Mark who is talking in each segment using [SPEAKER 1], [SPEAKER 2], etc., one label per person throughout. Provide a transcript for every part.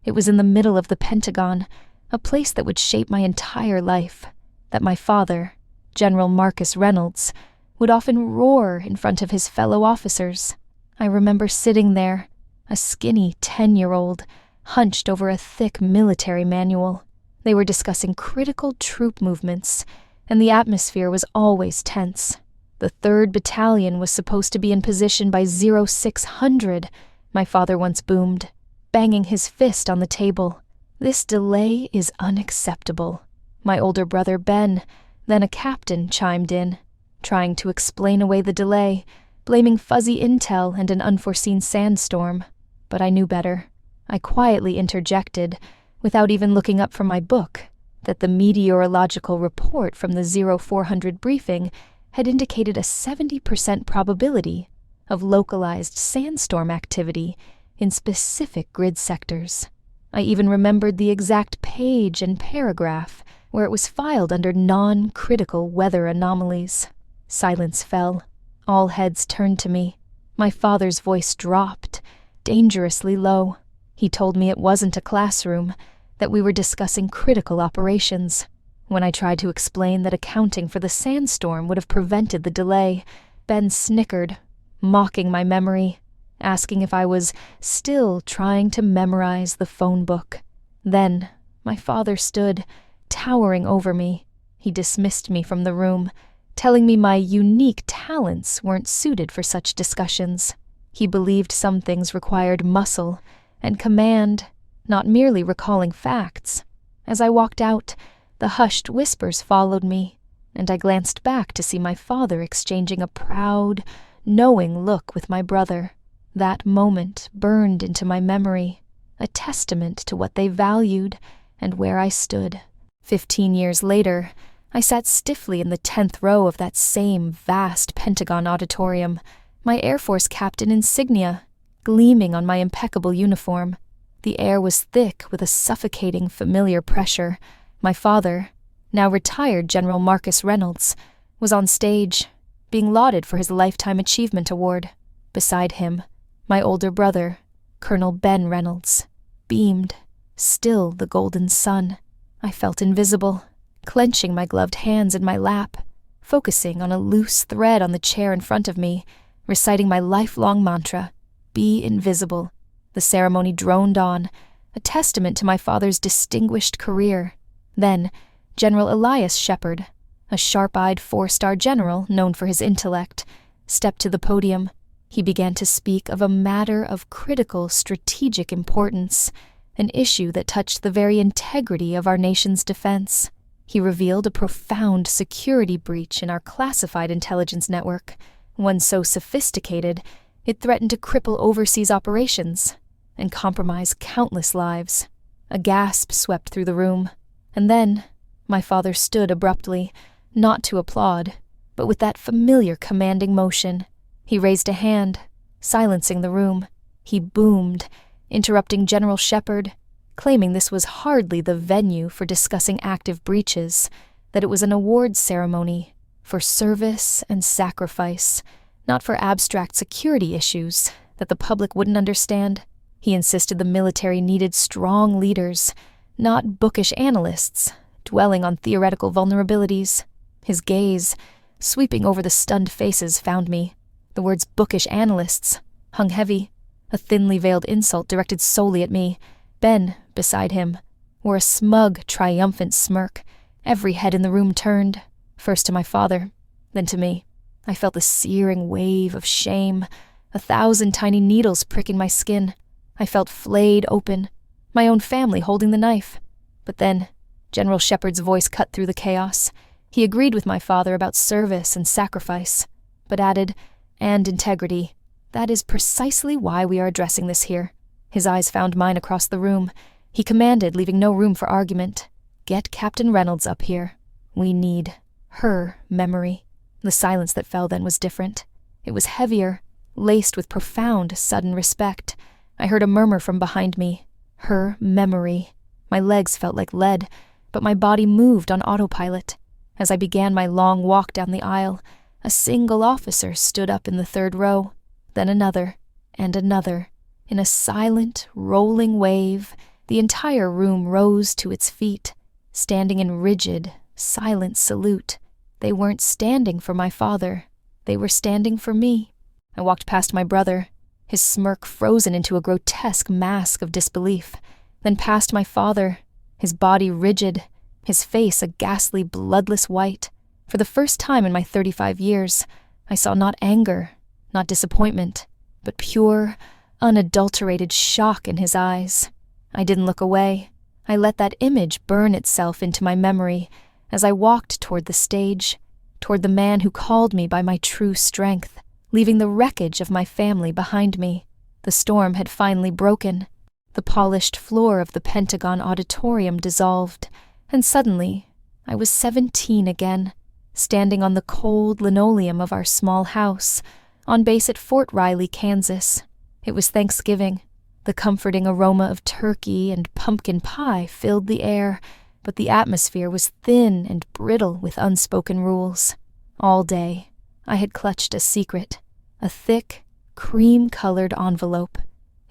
[SPEAKER 1] It was in the middle of the Pentagon, a place that would shape my entire life, that my father, General Marcus Reynolds, would often roar in front of his fellow officers. I remember sitting there, a skinny 10-year-old, hunched over a thick military manual. They were discussing critical troop movements, and the atmosphere was always tense. The 3rd Battalion was supposed to be in position by 0600, my father once boomed, banging his fist on the table. This delay is unacceptable. My older brother Ben, then a captain, chimed in, trying to explain away the delay, blaming fuzzy intel and an unforeseen sandstorm. But I knew better. I quietly interjected, without even looking up from my book, that the meteorological report from the 0400 briefing had indicated a 70% probability of localized sandstorm activity in specific grid sectors. I even remembered the exact page and paragraph where it was filed under non-critical weather anomalies. Silence fell. All heads turned to me. My father's voice dropped, dangerously low. He told me it wasn't a classroom, that we were discussing critical operations. When I tried to explain that accounting for the sandstorm would have prevented the delay, Ben snickered, mocking my memory, asking if I was still trying to memorize the phone book. Then my father stood, towering over me. He dismissed me from the room, telling me my unique talents weren't suited for such discussions. He believed some things required muscle and command, not merely recalling facts. As I walked out, the hushed whispers followed me, and I glanced back to see my father exchanging a proud, knowing look with my brother. That moment burned into my memory, a testament to what they valued and where I stood. 15 years later, I sat stiffly in the 10th row of that same vast Pentagon auditorium, my Air Force captain insignia gleaming on my impeccable uniform. The air was thick with a suffocating, familiar pressure. My father, now retired General Marcus Reynolds, was on stage, being lauded for his Lifetime Achievement Award. Beside him, my older brother, Colonel Ben Reynolds, beamed, still the golden sun. I felt invisible, clenching my gloved hands in my lap, focusing on a loose thread on the chair in front of me, reciting my lifelong mantra, "Be invisible." The ceremony droned on, a testament to my father's distinguished career. Then, General Elias Shepard, a sharp-eyed 4-star general known for his intellect, stepped to the podium. He began to speak of a matter of critical strategic importance, an issue that touched the very integrity of our nation's defense. He revealed a profound security breach in our classified intelligence network, one so sophisticated it threatened to cripple overseas operations and compromise countless lives. A gasp swept through the room, and then my father stood abruptly, not to applaud, but with that familiar commanding motion. He raised a hand, silencing the room. He boomed, interrupting General Shepard, claiming this was hardly the venue for discussing active breaches, that it was an awards ceremony for service and sacrifice, not for abstract security issues that the public wouldn't understand. He insisted the military needed strong leaders, not bookish analysts, dwelling on theoretical vulnerabilities. His gaze, sweeping over the stunned faces, found me. The words bookish analysts hung heavy, a thinly veiled insult directed solely at me. Ben, beside him, wore a smug, triumphant smirk. Every head in the room turned, first to my father, then to me. I felt the searing wave of shame, 1,000 tiny needles pricking my skin. I felt flayed open, my own family holding the knife. But then, General Shepard's voice cut through the chaos. He agreed with my father about service and sacrifice, but added, and integrity. That is precisely why we are addressing this here. His eyes found mine across the room. He commanded, leaving no room for argument. Get Captain Reynolds up here. We need her memory. The silence that fell then was different. It was heavier, laced with profound, sudden respect. I heard a murmur from behind me. Her memory. My legs felt like lead, but my body moved on autopilot. As I began my long walk down the aisle, a single officer stood up in the 3rd row, then another, and another. In a silent, rolling wave, The entire room rose to its feet, standing in rigid, silent salute. They weren't standing for my father. They were standing for me. I walked past my brother, his smirk frozen into a grotesque mask of disbelief, then past my father, his body rigid, his face a ghastly, bloodless white. For the first time in my 35 years, I saw not anger, not disappointment, but pure, unadulterated shock in his eyes. I didn't look away. I let that image burn itself into my memory as I walked toward the stage, toward the man who called me by my true strength, leaving the wreckage of my family behind me. The storm had finally broken. The polished floor of the Pentagon auditorium dissolved, and suddenly I was 17 again, standing on the cold linoleum of our small house, on base at Fort Riley, Kansas. It was Thanksgiving. The comforting aroma of turkey and pumpkin pie filled the air, but the atmosphere was thin and brittle with unspoken rules. All day, I had clutched a secret, a thick, cream-colored envelope.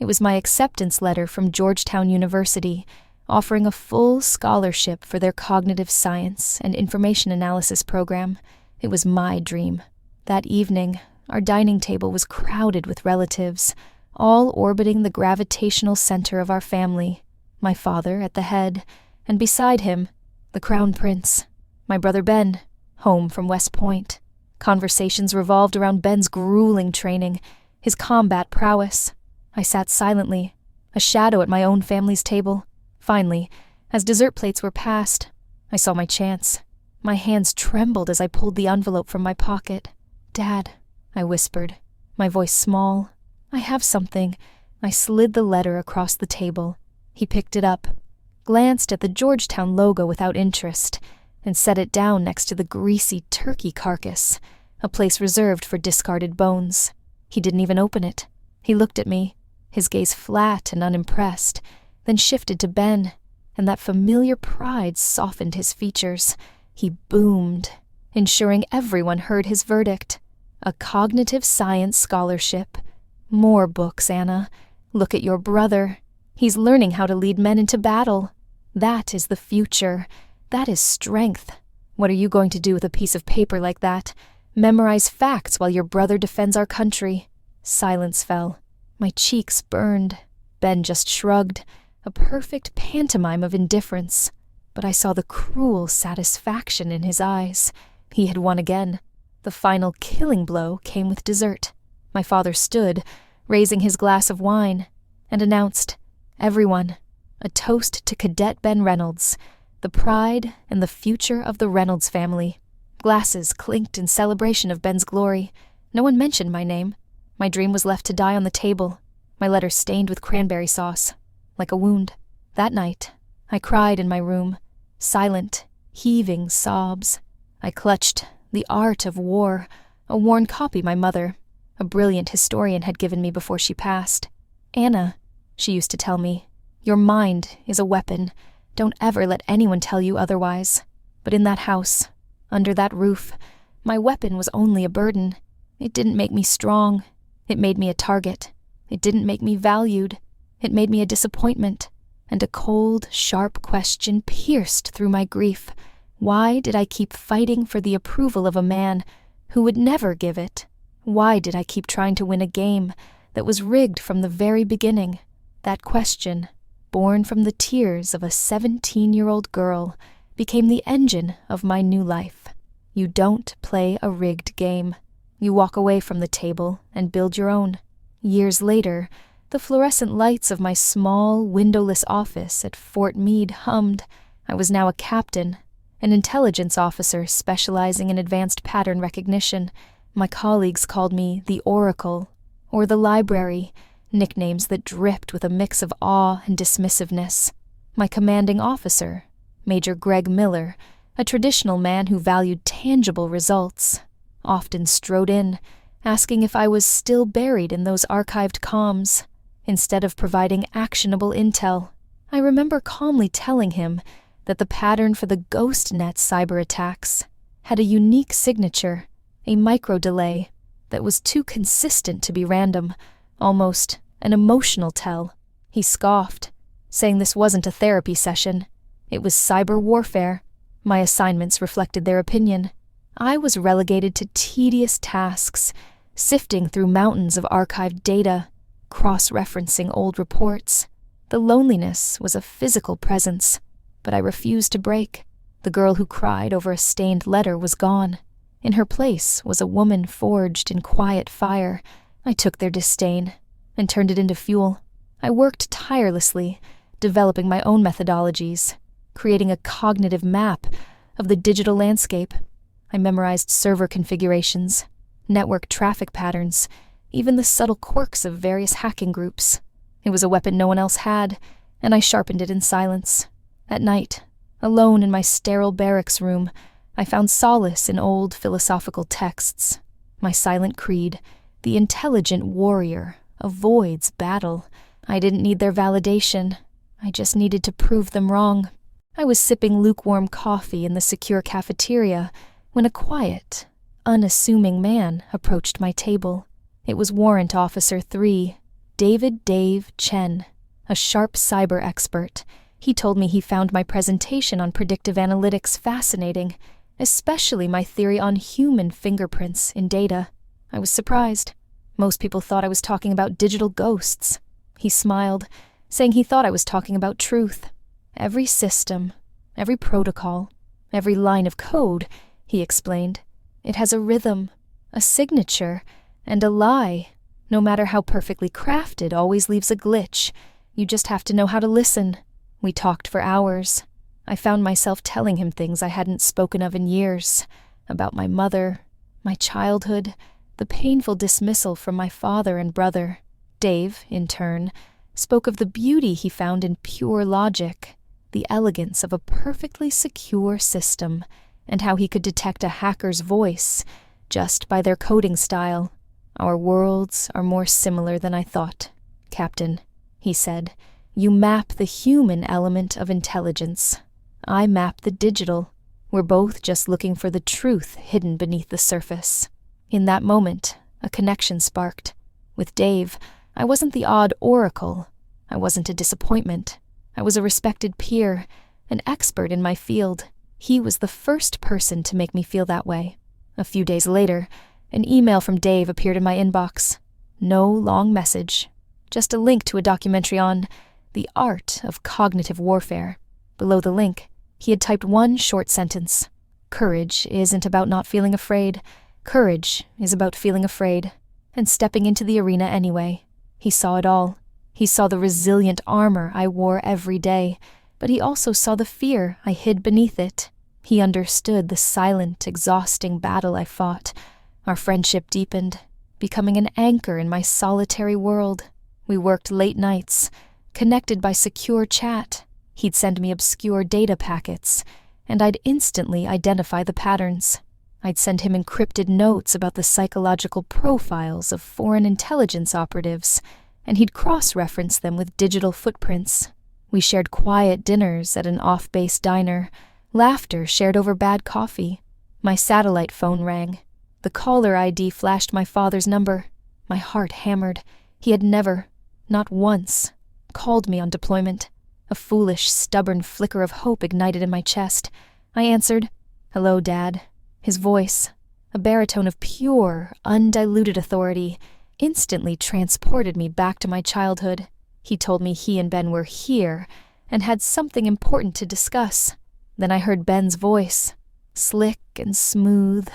[SPEAKER 1] It was my acceptance letter from Georgetown University, offering a full scholarship for their cognitive science and information analysis program. It was my dream. That evening, our dining table was crowded with relatives, all orbiting the gravitational center of our family, my father at the head, and beside him, the Crown Prince, my brother Ben, home from West Point. Conversations revolved around Ben's grueling training, his combat prowess. I sat silently, a shadow at my own family's table. Finally, as dessert plates were passed, I saw my chance. My hands trembled as I pulled the envelope from my pocket. "Dad," I whispered, my voice small. "I have something." I slid the letter across the table. He picked it up, glanced at the Georgetown logo without interest, and set it down next to the greasy turkey carcass, a place reserved for discarded bones. He didn't even open it. He looked at me, his gaze flat and unimpressed, then shifted to Ben, and that familiar pride softened his features. He boomed, ensuring everyone heard his verdict. A cognitive science scholarship. More books, Anna. Look at your brother. He's learning how to lead men into battle. That is the future. That is strength. What are you going to do with a piece of paper like that? Memorize facts while your brother defends our country. Silence fell. My cheeks burned. Ben just shrugged, a perfect pantomime of indifference. But I saw the cruel satisfaction in his eyes. He had won again. The final killing blow came with dessert. My father stood, raising his glass of wine, and announced, "Everyone, a toast to Cadet Ben Reynolds, the pride and the future of the Reynolds family." Glasses clinked in celebration of Ben's glory. No one mentioned my name. My dream was left to die on the table, my letter stained with cranberry sauce, like a wound. That night, I cried in my room, silent, heaving sobs. I clutched The Art of War, a worn copy my mother, a brilliant historian, had given me before she passed. "Anna," she used to tell me, "your mind is a weapon. Don't ever let anyone tell you otherwise." But in that house, under that roof, my weapon was only a burden. It didn't make me strong. It made me a target. It didn't make me valued. It made me a disappointment. And a cold, sharp question pierced through my grief. Why did I keep fighting for the approval of a man who would never give it? Why did I keep trying to win a game that was rigged from the very beginning? That question, born from the tears of a 17-year-old girl, became the engine of my new life. You don't play a rigged game. You walk away from the table and build your own. Years later, the fluorescent lights of my small, windowless office at Fort Meade hummed. I was now a captain, an intelligence officer specializing in advanced pattern recognition. My colleagues called me the Oracle, or the Library, nicknames that dripped with a mix of awe and dismissiveness. My commanding officer, Major Greg Miller, a traditional man who valued tangible results, often strode in, asking if I was still buried in those archived comms, instead of providing actionable intel. I remember calmly telling him that the pattern for the GhostNet cyber attacks had a unique signature, a micro-delay that was too consistent to be random, almost an emotional tell. He scoffed, saying this wasn't a therapy session. It was cyber warfare. My assignments reflected their opinion. I was relegated to tedious tasks, sifting through mountains of archived data, cross-referencing old reports. The loneliness was a physical presence, but I refused to break. The girl who cried over a stained letter was gone. In her place was a woman forged in quiet fire. I took their disdain and turned it into fuel. I worked tirelessly, developing my own methodologies, creating a cognitive map of the digital landscape. I memorized server configurations, network traffic patterns, even the subtle quirks of various hacking groups. It was a weapon no one else had, and I sharpened it in silence. At night, alone in my sterile barracks room, I found solace in old philosophical texts. My silent creed, the intelligent warrior, avoids battle. I didn't need their validation. I just needed to prove them wrong. I was sipping lukewarm coffee in the secure cafeteria when a quiet, unassuming man approached my table. It was Warrant Officer 3, David Dave Chen, a sharp cyber expert. He told me he found my presentation on predictive analytics fascinating, especially my theory on human fingerprints in data. I was surprised. Most people thought I was talking about digital ghosts. He smiled, saying he thought I was talking about truth. Every system, every protocol, every line of code, he explained. It has a rhythm, a signature, and a lie. No matter how perfectly crafted, always leaves a glitch. You just have to know how to listen. We talked for hours. I found myself telling him things I hadn't spoken of in years, about my mother, my childhood, the painful dismissal from my father and brother. Dave, in turn, spoke of the beauty he found in pure logic, the elegance of a perfectly secure system, and how he could detect a hacker's voice just by their coding style. Our worlds are more similar than I thought, Captain, he said. You map the human element of intelligence. I map the digital. We're both just looking for the truth hidden beneath the surface. In that moment, a connection sparked. With Dave, I wasn't the odd oracle. I wasn't a disappointment. I was a respected peer, an expert in my field. He was the first person to make me feel that way. A few days later, an email from Dave appeared in my inbox. No long message, just a link to a documentary on the art of cognitive warfare. Below the link, he had typed one short sentence. Courage isn't about not feeling afraid. Courage is about feeling afraid and stepping into the arena anyway. He saw it all. He saw the resilient armor I wore every day, but he also saw the fear I hid beneath it. He understood the silent, exhausting battle I fought. Our friendship deepened, becoming an anchor in my solitary world. We worked late nights, connected by secure chat. He'd send me obscure data packets, and I'd instantly identify the patterns. I'd send him encrypted notes about the psychological profiles of foreign intelligence operatives, and he'd cross-reference them with digital footprints. We shared quiet dinners at an off-base diner, laughter shared over bad coffee. My satellite phone rang. The caller ID flashed my father's number. My heart hammered. He had never, not once, called me on deployment. A foolish, stubborn flicker of hope ignited in my chest. I answered, "Hello, Dad." His voice, a baritone of pure, undiluted authority, instantly transported me back to my childhood. He told me he and Ben were here and had something important to discuss. Then I heard Ben's voice, slick and smooth,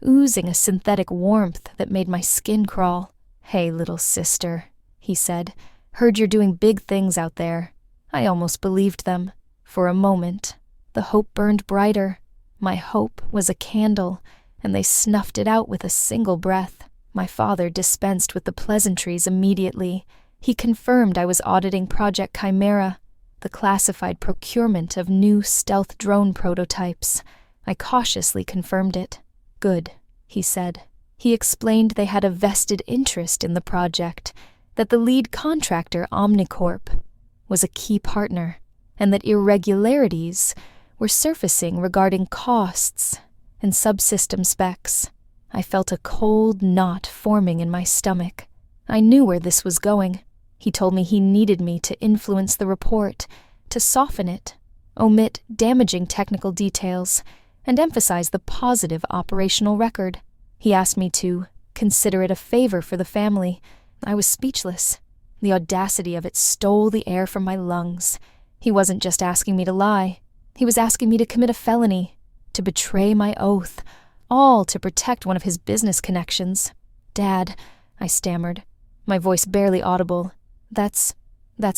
[SPEAKER 1] oozing a synthetic warmth that made my skin crawl. "Hey, little sister," he said. "Heard you're doing big things out there." I almost believed them. For a moment, the hope burned brighter. My hope was a candle, and they snuffed it out with a single breath. My father dispensed with the pleasantries immediately. He confirmed I was auditing Project Chimera, the classified procurement of new stealth drone prototypes. I cautiously confirmed it. "Good," he said. He explained they had a vested interest in the project, that the lead contractor, Omnicorp, was a key partner, and that irregularities were surfacing regarding costs and subsystem specs. I felt a cold knot forming in my stomach. I knew where this was going. He told me he needed me to influence the report, to soften it, omit damaging technical details, and emphasize the positive operational record. He asked me to consider it a favor for the family. I was speechless. The audacity of it stole the air from my lungs. He wasn't just asking me to lie. He was asking me to commit a felony, to betray my oath, all to protect one of his business connections. "Dad," I stammered, my voice barely audible. That's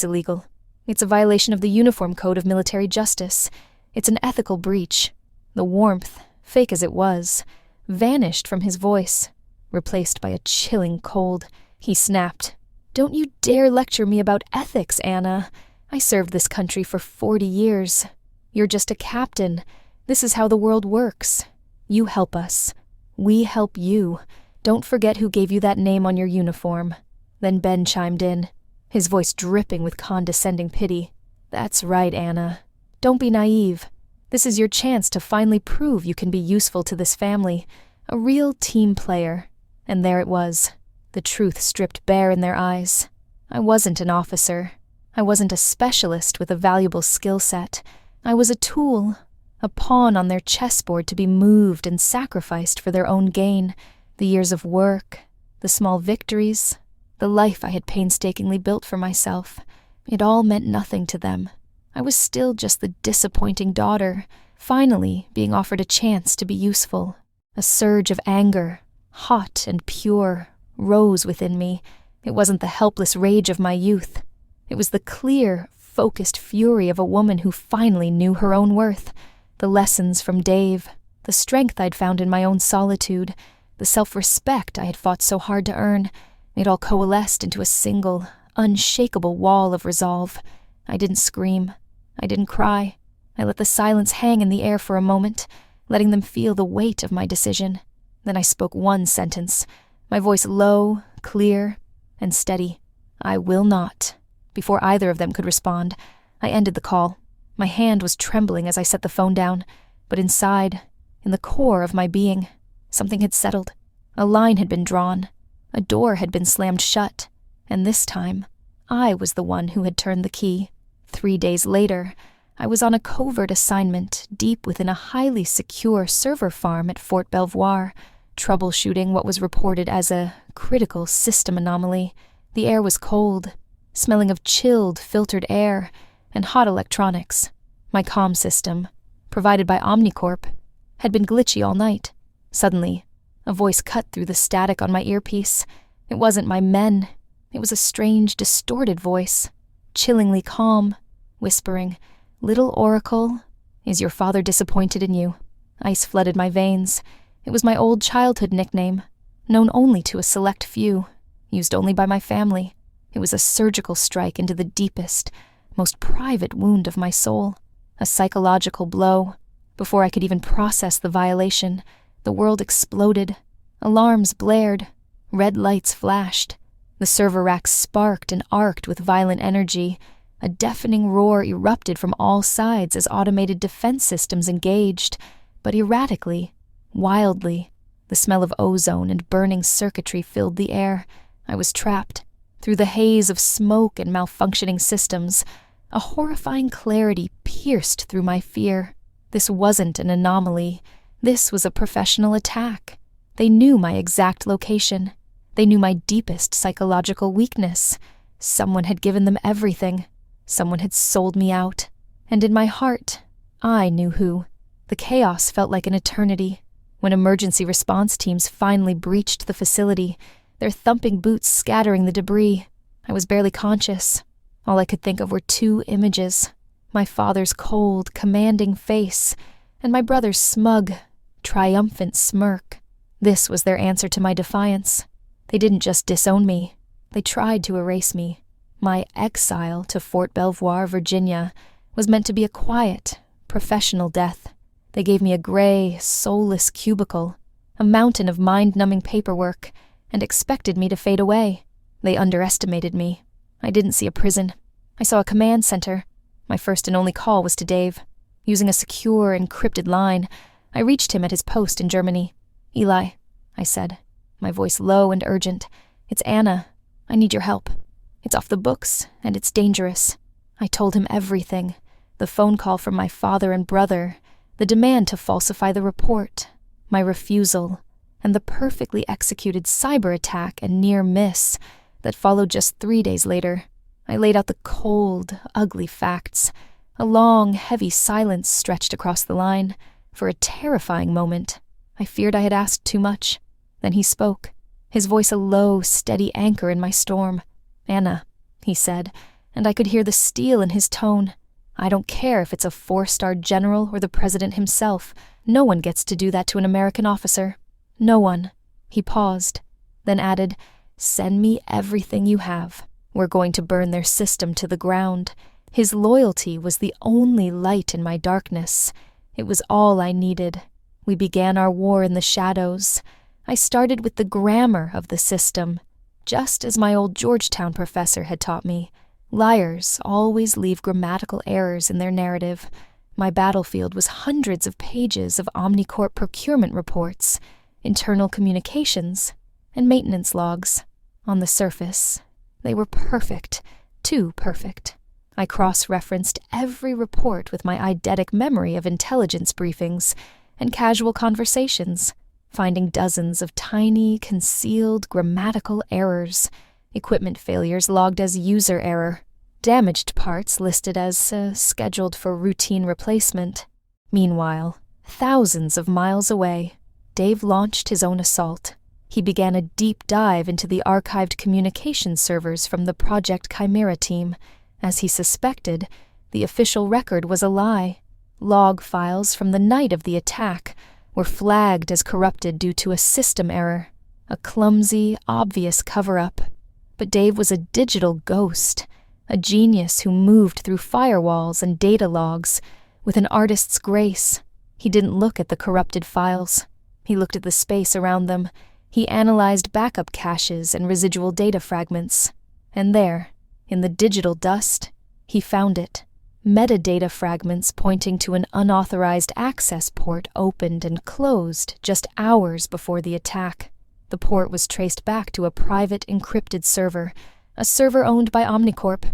[SPEAKER 1] illegal. It's a violation of the Uniform Code of Military Justice. It's an ethical breach." The warmth, fake as it was, vanished from his voice, replaced by a chilling cold. He snapped, "Don't you dare lecture me about ethics, Anna. I served this country for 40 years. You're just a captain. This is how the world works. You help us. We help you. Don't forget who gave you that name on your uniform." Then Ben chimed in, his voice dripping with condescending pity. "That's right, Anna. Don't be naive. This is your chance to finally prove you can be useful to this family, a real team player." And there it was, the truth stripped bare in their eyes. I wasn't an officer. I wasn't a specialist with a valuable skill set. I was a tool, a pawn on their chessboard to be moved and sacrificed for their own gain. The years of work, the small victories, the life I had painstakingly built for myself, it all meant nothing to them. I was still just the disappointing daughter, finally being offered a chance to be useful. A surge of anger, hot and pure, rose within me. It wasn't the helpless rage of my youth. It was the clear, focused fury of a woman who finally knew her own worth. The lessons from Dave, the strength I'd found in my own solitude, the self-respect I had fought so hard to earn, it all coalesced into a single, unshakable wall of resolve. I didn't scream. I didn't cry. I let the silence hang in the air for a moment, letting them feel the weight of my decision. Then I spoke one sentence, my voice low, clear, and steady. "I will not." Before either of them could respond, I ended the call. My hand was trembling as I set the phone down, but inside, in the core of my being, something had settled. A line had been drawn. A door had been slammed shut, and this time, I was the one who had turned the key. 3 days later, I was on a covert assignment deep within a highly secure server farm at Fort Belvoir, troubleshooting what was reported as a critical system anomaly. The air was cold, smelling of chilled, filtered air and hot electronics. My comm system, provided by Omnicorp, had been glitchy all night. Suddenly, a voice cut through the static on my earpiece. It wasn't my men. It was a strange, distorted voice, chillingly calm, whispering, "Little Oracle, is your father disappointed in you?" Ice flooded my veins. It was my old childhood nickname, known only to a select few, used only by my family. It was a surgical strike into the deepest, most private wound of my soul, a psychological blow. Before I could even process the violation, the world exploded. Alarms blared. Red lights flashed. The server racks sparked and arced with violent energy. A deafening roar erupted from all sides as automated defense systems engaged, but erratically, wildly. The smell of ozone and burning circuitry filled the air. I was trapped. Through the haze of smoke and malfunctioning systems, a horrifying clarity pierced through my fear. This wasn't an anomaly. This was a professional attack. They knew my exact location. They knew my deepest psychological weakness. Someone had given them everything. Someone had sold me out. And in my heart, I knew who. The chaos felt like an eternity. When emergency response teams finally breached the facility, their thumping boots scattering the debris, I was barely conscious. All I could think of were 2 images: my father's cold, commanding face, and my brother's smug, triumphant smirk. This was their answer to my defiance. They didn't just disown me. They tried to erase me. My exile to Fort Belvoir, Virginia, was meant to be a quiet, professional death. They gave me a gray, soulless cubicle, a mountain of mind-numbing paperwork, and expected me to fade away. They underestimated me. I didn't see a prison. I saw a command center. My first and only call was to Dave. Using a secure, encrypted line, I reached him at his post in Germany. "Eli," I said, my voice low and urgent, "it's Anna. I need your help." It's off the books, and it's dangerous. I told him everything. The phone call from my father and brother, the demand to falsify the report, my refusal, and the perfectly executed cyber attack and near miss that followed just 3 days later. I laid out the cold, ugly facts. A long, heavy silence stretched across the line. For a terrifying moment, I feared I had asked too much. Then he spoke, his voice a low, steady anchor in my storm. "Anna," he said, and I could hear the steel in his tone. "I don't care if it's a 4-star general or the president himself. No one gets to do that to an American officer. No one." He paused, then added, "Send me everything you have. We're going to burn their system to the ground." His loyalty was the only light in my darkness. It was all I needed. We began our war in the shadows. I started with the grammar of the system, just as my old Georgetown professor had taught me. Liars always leave grammatical errors in their narrative. My battlefield was hundreds of pages of Omnicorp procurement reports, internal communications, and maintenance logs. On the surface, they were perfect, too perfect. I cross-referenced every report with my eidetic memory of intelligence briefings and casual conversations, finding dozens of tiny, concealed grammatical errors, equipment failures logged as user error, damaged parts listed as scheduled for routine replacement. Meanwhile, thousands of miles away, Dave launched his own assault. He began a deep dive into the archived communication servers from the Project Chimera team. As he suspected, the official record was a lie. Log files from the night of the attack were flagged as corrupted due to a system error, a clumsy, obvious cover-up. But Dave was a digital ghost, a genius who moved through firewalls and data logs with an artist's grace. He didn't look at the corrupted files. He looked at the space around them. He analyzed backup caches and residual data fragments. And there, in the digital dust, he found it. Metadata fragments pointing to an unauthorized access port opened and closed just hours before the attack. The port was traced back to a private encrypted server, a server owned by Omnicorp.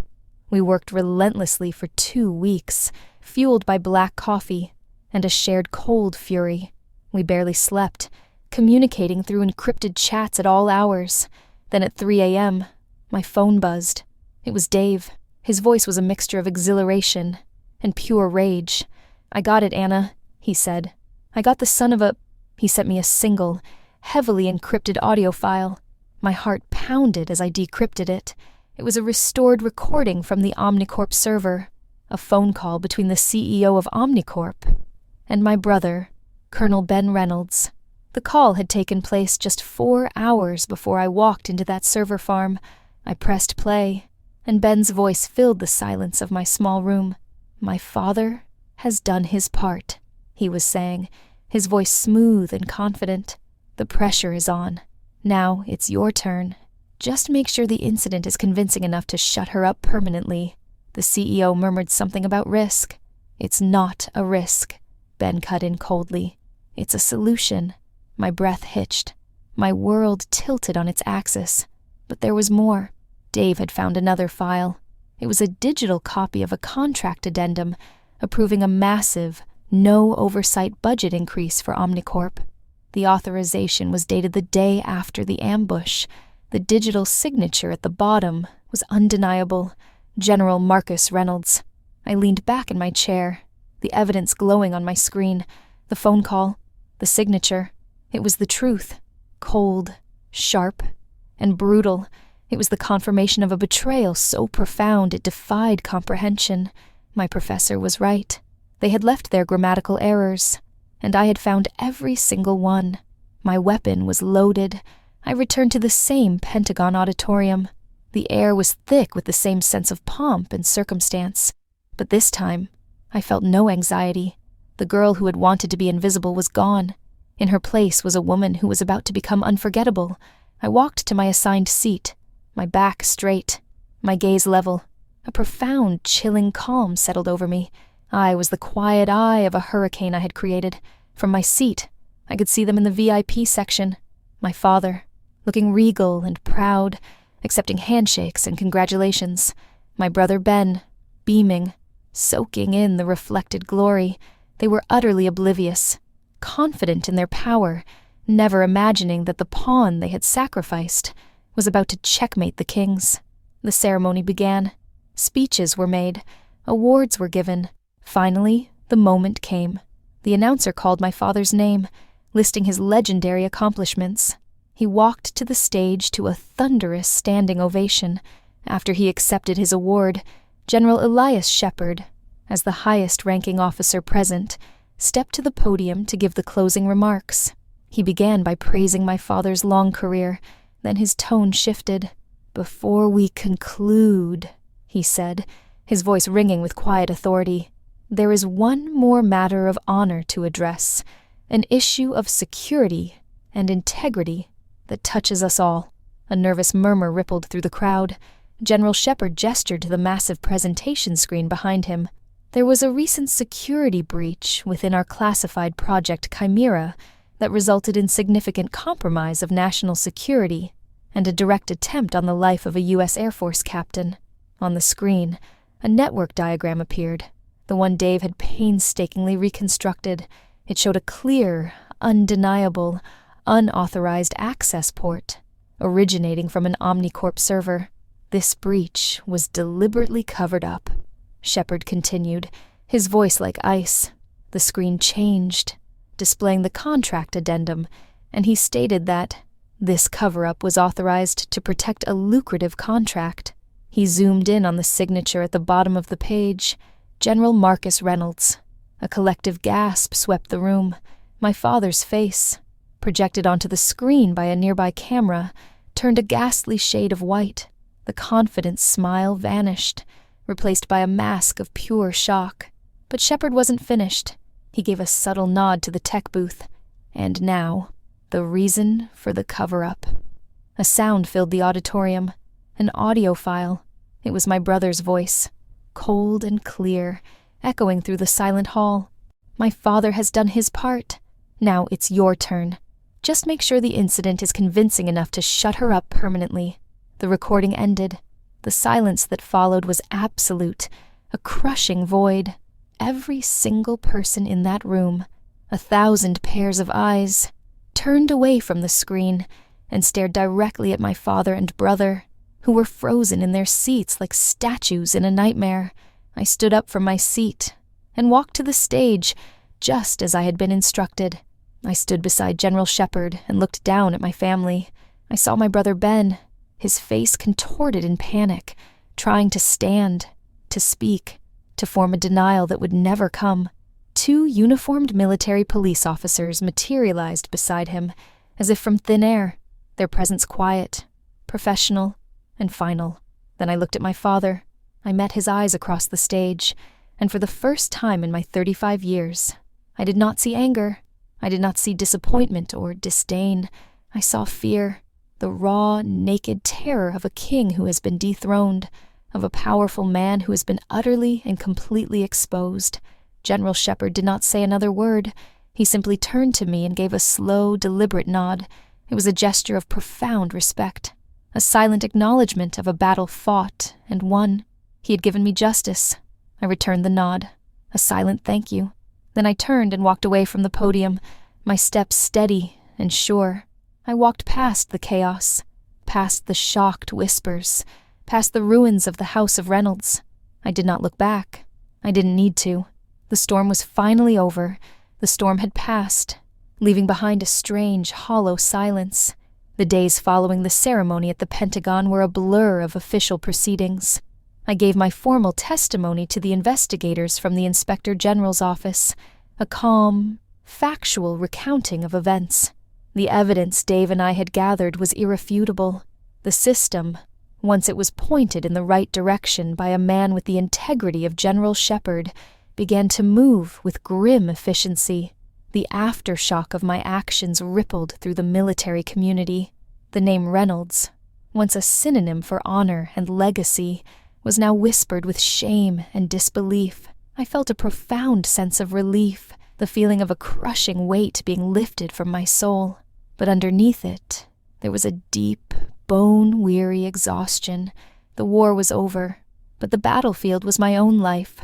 [SPEAKER 1] We worked relentlessly for 2 weeks, fueled by black coffee and a shared cold fury. We barely slept, communicating through encrypted chats at all hours. Then at 3 a.m., my phone buzzed. It was Dave. His voice was a mixture of exhilaration and pure rage. "I got it, Anna," he said. "I got the son of a—" He sent me a single, heavily encrypted audio file. My heart pounded as I decrypted it. It was a restored recording from the Omnicorp server, a phone call between the CEO of Omnicorp and my brother, Colonel Ben Reynolds. The call had taken place just 4 hours before I walked into that server farm. I pressed play, and Ben's voice filled the silence of my small room. "My father has done his part," he was saying, his voice smooth and confident. "The pressure is on. Now it's your turn. Just make sure the incident is convincing enough to shut her up permanently." The CEO murmured something about risk. "It's not a risk," Ben cut in coldly. "It's a solution." My breath hitched. My world tilted on its axis. But there was more. Dave had found another file. It was a digital copy of a contract addendum approving a massive, no-oversight budget increase for Omnicorp. The authorization was dated the day after the ambush. The digital signature at the bottom was undeniable. General Marcus Reynolds. I leaned back in my chair, the evidence glowing on my screen. The phone call, the signature. It was the truth. Cold, sharp, and brutal. It was the confirmation of a betrayal so profound it defied comprehension. My professor was right. They had left their grammatical errors, and I had found every single one. My weapon was loaded. I returned to the same Pentagon auditorium. The air was thick with the same sense of pomp and circumstance. But this time, I felt no anxiety. The girl who had wanted to be invisible was gone. In her place was a woman who was about to become unforgettable. I walked to my assigned seat, my back straight, my gaze level. A profound, chilling calm settled over me. I was the quiet eye of a hurricane I had created. From my seat, I could see them in the VIP section. My father, looking regal and proud, accepting handshakes and congratulations. My brother Ben, beaming, soaking in the reflected glory. They were utterly oblivious, confident in their power, never imagining that the pawn they had sacrificed was about to checkmate the kings. The ceremony began. Speeches were made. Awards were given. Finally, the moment came. The announcer called my father's name, listing his legendary accomplishments. He walked to the stage to a thunderous standing ovation. After he accepted his award, General Elias Shepard, as the highest-ranking officer present, stepped to the podium to give the closing remarks. He began by praising my father's long career, then his tone shifted. "Before we conclude," he said, his voice ringing with quiet authority, "there is one more matter of honor to address, an issue of security and integrity that touches us all." A nervous murmur rippled through the crowd. General Shepard gestured to the massive presentation screen behind him. There was a recent security breach within our classified project Chimera that resulted in significant compromise of national security and a direct attempt on the life of a U.S. Air Force captain. On the screen, a network diagram appeared, the one Dave had painstakingly reconstructed. It showed a clear, undeniable, unauthorized access port, originating from an Omnicorp server. This breach was deliberately covered up. Shepard continued, his voice like ice. The screen changed, displaying the contract addendum, and he stated that this cover-up was authorized to protect a lucrative contract. He zoomed in on the signature at the bottom of the page, General Marcus Reynolds. A collective gasp swept the room. My father's face, projected onto the screen by a nearby camera, turned a ghastly shade of white. The confident smile vanished, replaced by a mask of pure shock. But Shepard wasn't finished. He gave a subtle nod to the tech booth. And now, the reason for the cover-up. A sound filled the auditorium, an audio file. It was my brother's voice, cold and clear, echoing through the silent hall. "My father has done his part. Now it's your turn. Just make sure the incident is convincing enough to shut her up permanently." The recording ended. The silence that followed was absolute, a crushing void. Every single person in that room, 1,000 pairs of eyes, turned away from the screen and stared directly at my father and brother, who were frozen in their seats like statues in a nightmare. I stood up from my seat and walked to the stage, just as I had been instructed. I stood beside General Shepard and looked down at my family. I saw my brother Ben, his face contorted in panic, trying to stand, to speak, to form a denial that would never come. 2 uniformed military police officers materialized beside him, as if from thin air, their presence quiet, professional, and final. Then I looked at my father. I met his eyes across the stage, and for the first time in my 35 years, I did not see anger. I did not see disappointment or disdain. I saw fear, the raw, naked terror of a king who has been dethroned, of a powerful man who has been utterly and completely exposed. General Shepard did not say another word. He simply turned to me and gave a slow, deliberate nod. It was a gesture of profound respect, a silent acknowledgement of a battle fought and won. He had given me justice. I returned the nod, a silent thank you. Then I turned and walked away from the podium, my steps steady and sure. I walked past the chaos, past the shocked whispers, past the ruins of the House of Reynolds. I did not look back. I didn't need to. The storm was finally over. The storm had passed, leaving behind a strange, hollow silence. The days following the ceremony at the Pentagon were a blur of official proceedings. I gave my formal testimony to the investigators from the Inspector General's office, a calm, factual recounting of events. The evidence Dave and I had gathered was irrefutable. The system, once it was pointed in the right direction by a man with the integrity of General Shepard, began to move with grim efficiency. The aftershock of my actions rippled through the military community. The name Reynolds, once a synonym for honor and legacy, was now whispered with shame and disbelief. I felt a profound sense of relief, the feeling of a crushing weight being lifted from my soul. But underneath it, there was a deep, bone-weary exhaustion. The war was over, but the battlefield was my own life,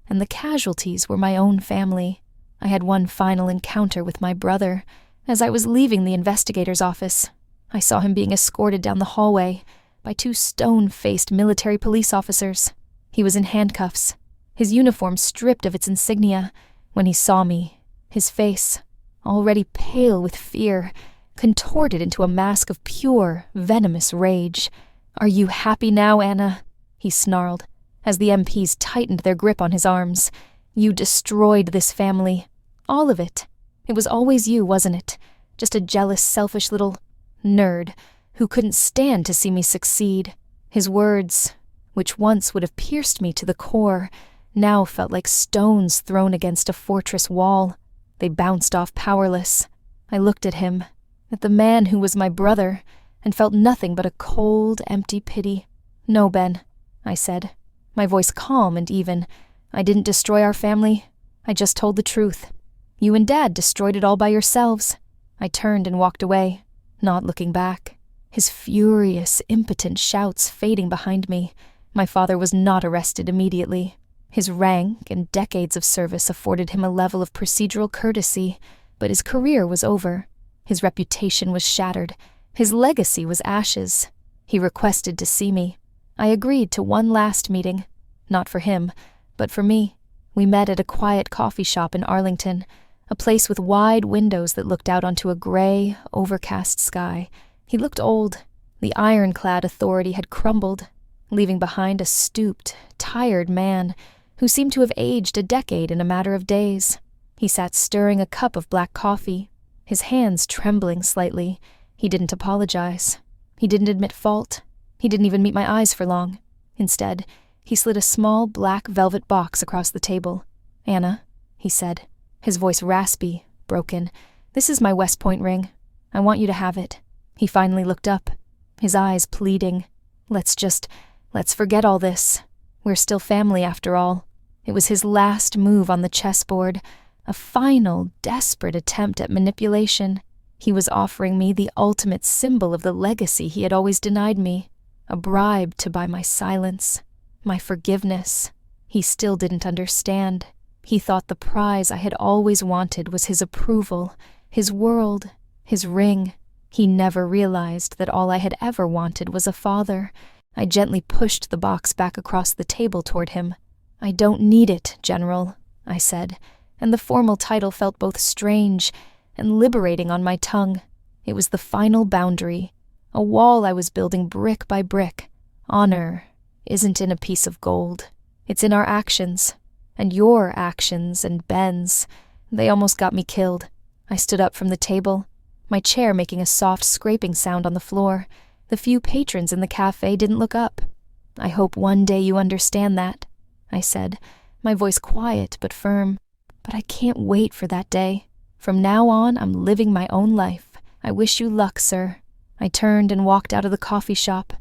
[SPEAKER 1] and the casualties were my own family. I had one final encounter with my brother. As I was leaving the investigator's office, I saw him being escorted down the hallway by two stone-faced military police officers. He was in handcuffs, his uniform stripped of its insignia. When he saw me, his face, already pale with fear, contorted into a mask of pure, venomous rage. "Are you happy now, Anna?" he snarled, as the MPs tightened their grip on his arms. "You destroyed this family. All of it. It was always you, wasn't it? Just a jealous, selfish little nerd who couldn't stand to see me succeed." His words, which once would have pierced me to the core, now felt like stones thrown against a fortress wall. They bounced off powerless. I looked at him, at the man who was my brother, and felt nothing but a cold, empty pity. "No, Ben," I said, my voice calm and even. "I didn't destroy our family. I just told the truth. You and Dad destroyed it all by yourselves." I turned and walked away, not looking back, his furious, impotent shouts fading behind me. My father was not arrested immediately. His rank and decades of service afforded him a level of procedural courtesy, but his career was over. His reputation was shattered. His legacy was ashes. He requested to see me. I agreed to one last meeting. Not for him, but for me. We met at a quiet coffee shop in Arlington, a place with wide windows that looked out onto a gray, overcast sky. He looked old. The ironclad authority had crumbled, leaving behind a stooped, tired man who seemed to have aged a decade in a matter of days. He sat stirring a cup of black coffee, his hands trembling slightly. He didn't apologize. He didn't admit fault. He didn't even meet my eyes for long. Instead, he slid a small black velvet box across the table. "Anna," he said, his voice raspy, broken, "this is my West Point ring. I want you to have it." He finally looked up, his eyes pleading. Let's forget all this. We're still family after all." It was his last move on the chessboard, a final, desperate attempt at manipulation. He was offering me the ultimate symbol of the legacy he had always denied me, a bribe to buy my silence, my forgiveness. He still didn't understand. He thought the prize I had always wanted was his approval, his world, his ring. He never realized that all I had ever wanted was a father. I gently pushed the box back across the table toward him. "I don't need it, General," I said, and the formal title felt both strange and liberating on my tongue. It was the final boundary, a wall I was building brick by brick. Honor isn't in a piece of gold. It's in our actions, and your actions and Ben's. They almost got me killed. I stood up from the table, my chair making a soft scraping sound on the floor. The few patrons in the cafe didn't look up. "I hope one day you understand that," I said, my voice quiet but firm. "But I can't wait for that day. From now on, I'm living my own life. I wish you luck, sir." I turned and walked out of the coffee shop,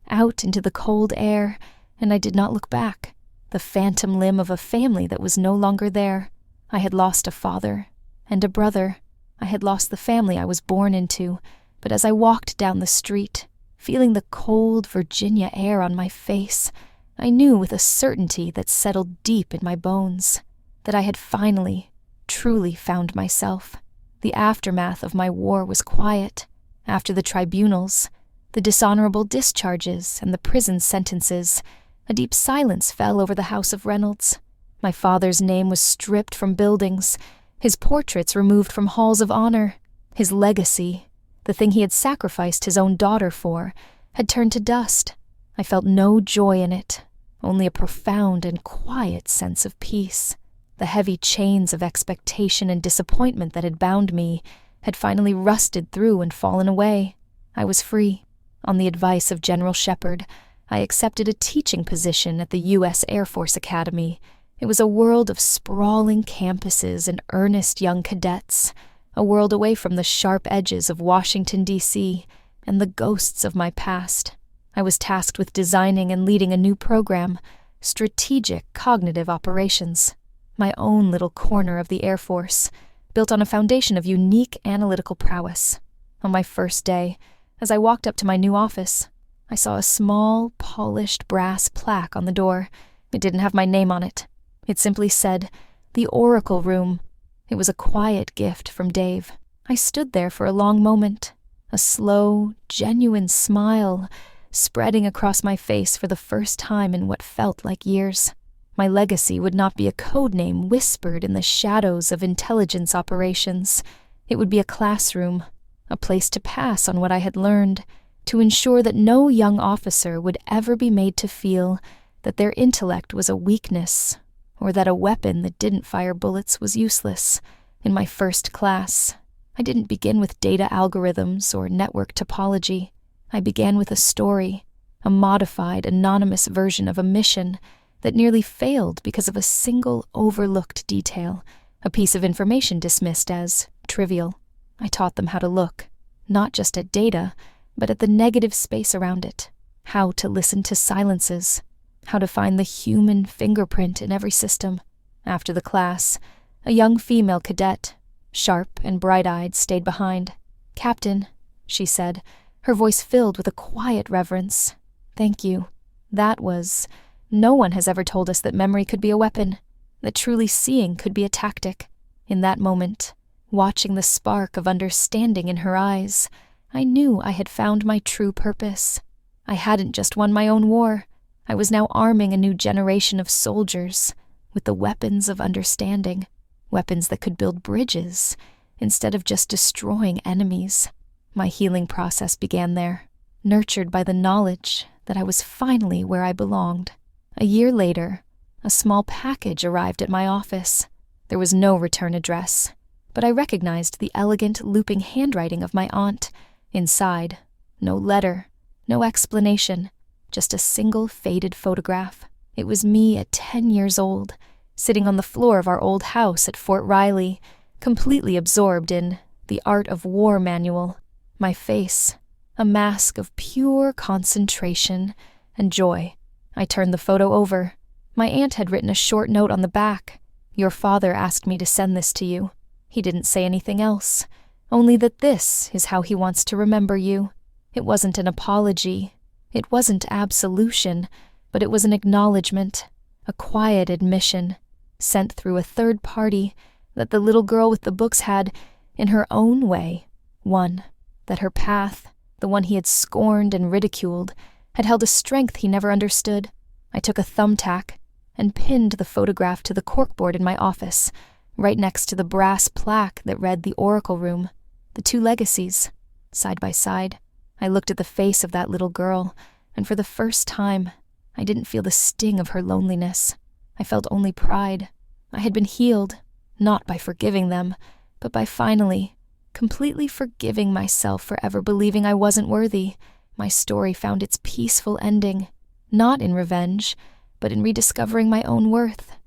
[SPEAKER 1] out into the cold air, and I did not look back. The phantom limb of a family that was no longer there. I had lost a father and a brother. I had lost the family I was born into, but as I walked down the street, feeling the cold Virginia air on my face, I knew with a certainty that settled deep in my bones that I had finally, truly found myself. The aftermath of my war was quiet. After the tribunals, the dishonorable discharges, and the prison sentences, a deep silence fell over the house of Reynolds. My father's name was stripped from buildings, his portraits removed from halls of honor. His legacy, the thing he had sacrificed his own daughter for, had turned to dust. I felt no joy in it, only a profound and quiet sense of peace. The heavy chains of expectation and disappointment that had bound me had finally rusted through and fallen away. I was free. On the advice of General Shepard, I accepted a teaching position at the U.S. Air Force Academy. It was a world of sprawling campuses and earnest young cadets, a world away from the sharp edges of Washington, D.C., and the ghosts of my past. I was tasked with designing and leading a new program, Strategic Cognitive Operations, my own little corner of the Air Force, built on a foundation of unique analytical prowess. On my first day, As I walked up to my new office, I saw a small, polished brass plaque on the door. It didn't have my name on it. It simply said, "The Oracle Room." It was a quiet gift from Dave. I stood there for a long moment, a slow, genuine smile spreading across my face for the first time in what felt like years. My legacy would not be a code name whispered in the shadows of intelligence operations. It would be a classroom, a place to pass on what I had learned, to ensure that no young officer would ever be made to feel that their intellect was a weakness, or that a weapon that didn't fire bullets was useless. In my first class, I didn't begin with data algorithms or network topology. I began with a story, a modified, anonymous version of a mission that nearly failed because of a single overlooked detail, a piece of information dismissed as trivial. I taught them how to look, not just at data, but at the negative space around it, how to listen to silences, how to find the human fingerprint in every system. After the class, a young female cadet, sharp and bright-eyed, stayed behind. "Captain," she said, her voice filled with a quiet reverence. "Thank you. No one has ever told us that memory could be a weapon, that truly seeing could be a tactic." In that moment, watching the spark of understanding in her eyes, I knew I had found my true purpose. I hadn't just won my own war. I was now arming a new generation of soldiers with the weapons of understanding, weapons that could build bridges instead of just destroying enemies. My healing process began there, nurtured by the knowledge that I was finally where I belonged. A year later, a small package arrived at my office. There was no return address, but I recognized the elegant, looping handwriting of my aunt. Inside, no letter, no explanation, just a single faded photograph. It was me at 10 years old, sitting on the floor of our old house at Fort Riley, completely absorbed in the Art of War manual. My face, a mask of pure concentration and joy. I turned the photo over. My aunt had written a short note on the back. "Your father asked me to send this to you. He didn't say anything else, only that this is how he wants to remember you." It wasn't an apology. It wasn't absolution, but it was an acknowledgement, a quiet admission, sent through a third party, that the little girl with the books had, in her own way, won. That her path, the one he had scorned and ridiculed, had held a strength he never understood. I took a thumbtack and pinned the photograph to the corkboard in my office, right next to the brass plaque that read "The Oracle Room." The two legacies, side by side. I looked at the face of that little girl, and for the first time, I didn't feel the sting of her loneliness. I felt only pride. I had been healed, not by forgiving them, but by finally, completely forgiving myself for ever believing I wasn't worthy. My story found its peaceful ending, not in revenge, but in rediscovering my own worth.